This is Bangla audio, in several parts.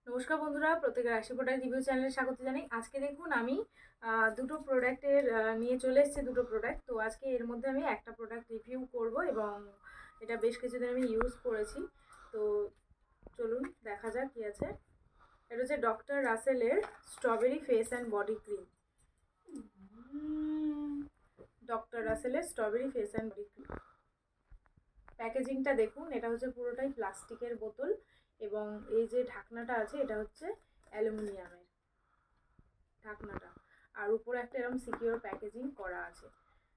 নমস্কার বন্ধুরা, প্রত্যেকের রাশি প্রোডাক্ট রিভিউ চ্যানেলে স্বাগত জানাই। আজকে দেখুন আমি দুটো প্রোডাক্টের নিয়ে চলে এসেছি দুটো প্রোডাক্ট। তো আজকে এর মধ্যে আমি একটা প্রোডাক্ট রিভিউ করব এবং এটা বেশ কিছুদিন আমি ইউজ করেছি। তো চলুন দেখা যাক কী আছে। এটা হচ্ছে ডক্টর রাসেলের strawberry face and body cream. Doctor রাসেলের strawberry face and body cream. প্যাকেজিংটা দেখুন, এটা হচ্ছে পুরোটাই প্লাস্টিকের বোতল এবং এই যে ঢাকনাটা আছে এটা হচ্ছে অ্যালুমিনিয়ামের ঢাকনাটা, আর উপরে একটা এরকম সিকিউর প্যাকেজিং করা আছে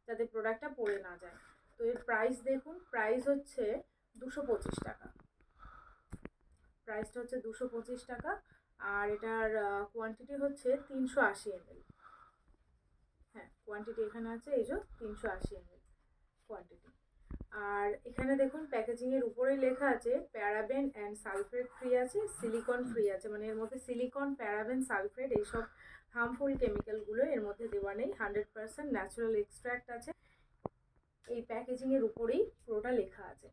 যাতে প্রোডাক্টটা পড়ে না যায়। তো এর প্রাইস দেখুন, প্রাইস হচ্ছে 225 টাকা। প্রাইসটা হচ্ছে 225 টাকা আর এটার কোয়ান্টিটি হচ্ছে 380 ml। হ্যাঁ, কোয়ান্টিটি এখানে আছে, এই যে 380 ml কোয়ান্টিটি। আর এখানে দেখুন প্যাকেজিংয়ের উপরেই লেখা আছে প্যারাবেন অ্যান্ড সালফেট ফ্রি আছে, সিলিকন ফ্রি আছে। মানে এর মধ্যে সিলিকন, প্যারাবেন, সালফেট এইসব হার্মফুল কেমিক্যালগুলো এর মধ্যে দেওয়া নেই। 100% ন্যাচারাল এক্সট্র্যাক্ট আছে। এই প্যাকেজিংয়ের উপরেই পুরোটা লেখা আছে।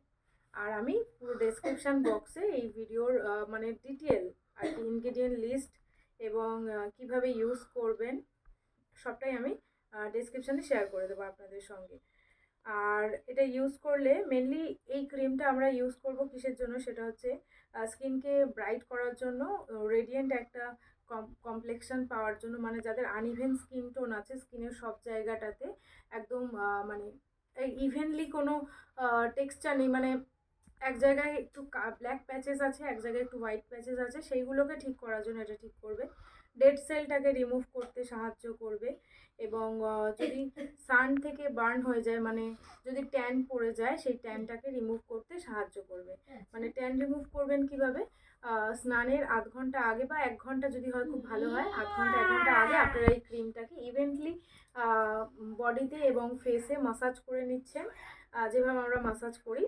আর আমি পুরো ডেসক্রিপশান বক্সে এই ভিডিওর মানে ডিটেল আর কি ইনগ্রেডিয়েন্ট লিস্ট এবং কিভাবে ইউজ করবেন সবটাই আমি ডেসক্রিপশানে শেয়ার করে দেবো আপনাদের সঙ্গে। আর এটা ইউজ করলে মেনলি এই ক্রিমটা আমরা ইউজ করব কিসের জন্য, সেটা হচ্ছে স্কিনকে ব্রাইট করার জন্য, রেডিয়েন্ট একটা কমপ্লেকশন পাওয়ার জন্য। মানে যাদের আনইভেন স্কিন টোন আছে, স্কিনের সব জায়গাটাতে একদম মানে ইভেনলি কোনো টেক্সচার নেই, মানে এক জায়গায় একটু ব্ল্যাক প্যাচেস আছে, এক জায়গায় একটু হোয়াইট প্যাচেস আছে, সেইগুলোকে ঠিক করার জন্য এটা ঠিক করবে। ডেড সেলটাকে রিমুভ করতে সাহায্য করবে এবং যদি সান থেকে বার্ন হয়ে যায়, মানে যদি ট্যান পড়ে যায়, সেই ট্যানটাকে রিমুভ করতে সাহায্য করবে। মানে ট্যান রিমুভ করবেন কিভাবে, স্নানের আধ ঘন্টা আগে বা 1 ঘন্টা যদি হয় খুব ভালো হয়, আধ ঘন্টা 1 ঘন্টা আগে আপনারা এই ক্রিমটাকে ইভেন্টলি বডিতে এবং ফেসে মাসাজ করে নিচ্ছেন, যেভাবে আমরা মাসাজ করি।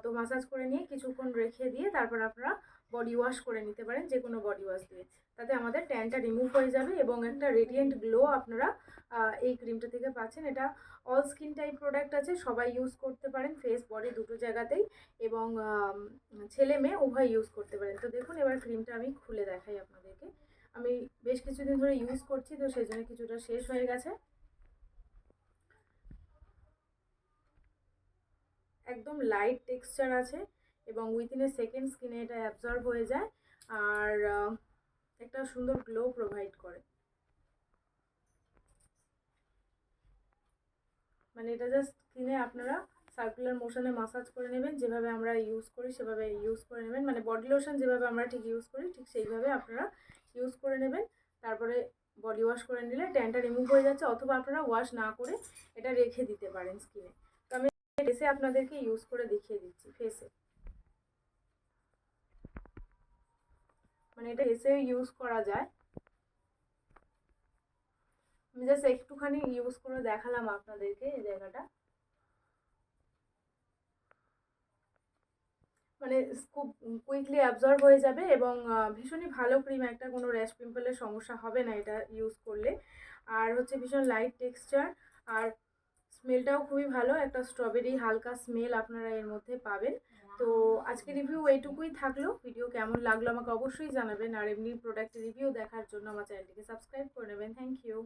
তো মাসাজ করে নিয়ে কিছুক্ষণ রেখে দিয়ে তারপর আপনারা বডি ওয়াশ করে নিতে পারেন, যে কোনো বডি ওয়াশ দিয়ে। তাতে আমাদের ট্যানটা রিমুভ হয়ে যাবে এবং একটা রেডিয়েন্ট গ্লো আপনারা এই ক্রিমটা থেকে পাচ্ছেন। এটা অল স্কিন টাইপ প্রোডাক্ট আছে, সবাই ইউজ করতে পারেন, ফেস বডি দুটো জায়গাতেই, এবং ছেলে মেয়ে উভয় ইউজ করতে পারেন। তো দেখুন এবার ক্রিমটা আমি খুলে দেখাই আপনাদেরকে। আমি বেশ কিছুদিন ধরে ইউজ করছি, তো সেই জন্য কিছুটা শেষ হয়ে গেছে। একদম লাইট টেক্সচার আছে এবং উইদিন এ সেকেন্ড স্কিনে এটা অ্যাবজর্ব হয়ে যায় আর একটা সুন্দর গ্লো প্রোভাইড করে। মানে এটা জাস্ট স্কিনে আপনারা সার্কুলার মোশনে মাসাজ করে নেবেন, যেভাবে আমরা ইউজ করি সেভাবে ইউজ করে নেবেন। মানে বডি লোশন যেভাবে আমরা ঠিক ইউজ করি ঠিক সেইভাবে আপনারা ইউজ করে নেবেন। তারপরে বডি ওয়াশ করে নিলে ট্যানটা রিমুভ হয়ে যাচ্ছে, অথবা আপনারা ওয়াশ না করে এটা রেখে দিতে পারেন স্কিনে। তো আমি ফেসে আপনাদেরকে ইউজ করে দেখিয়ে দিচ্ছি। ফেসে মানে এটা ফেসেও ইউজ করা যায়। আমি জাস্ট একটুখানি ইউজ করে দেখালাম আপনাদেরকে এই জায়গাটা। মানে খুব কুইকলি অ্যাবজর্ব হয়ে যাবে এবং ভীষণই ভালো ক্রিম একটা, কোনো র্যাশ পিম্পলের সমস্যা হবে না এটা ইউজ করলে। আর হচ্ছে ভীষণ লাইট টেক্সচার আর স্মেলটাও খুবই ভালো, একটা স্ট্রবেরি হালকা স্মেল আপনারা এর মধ্যে পাবেন। তো আজকে রিভিউ এইটুকুই থাকলো। ভিডিও কেমন লাগলো আমাকে অবশ্যই জানাবেন, আর এমনি প্রোডাক্টের রিভিউ দেখার জন্য আমার চ্যানেলটিকে সাবস্ক্রাইব করে নেবেন। Thank you.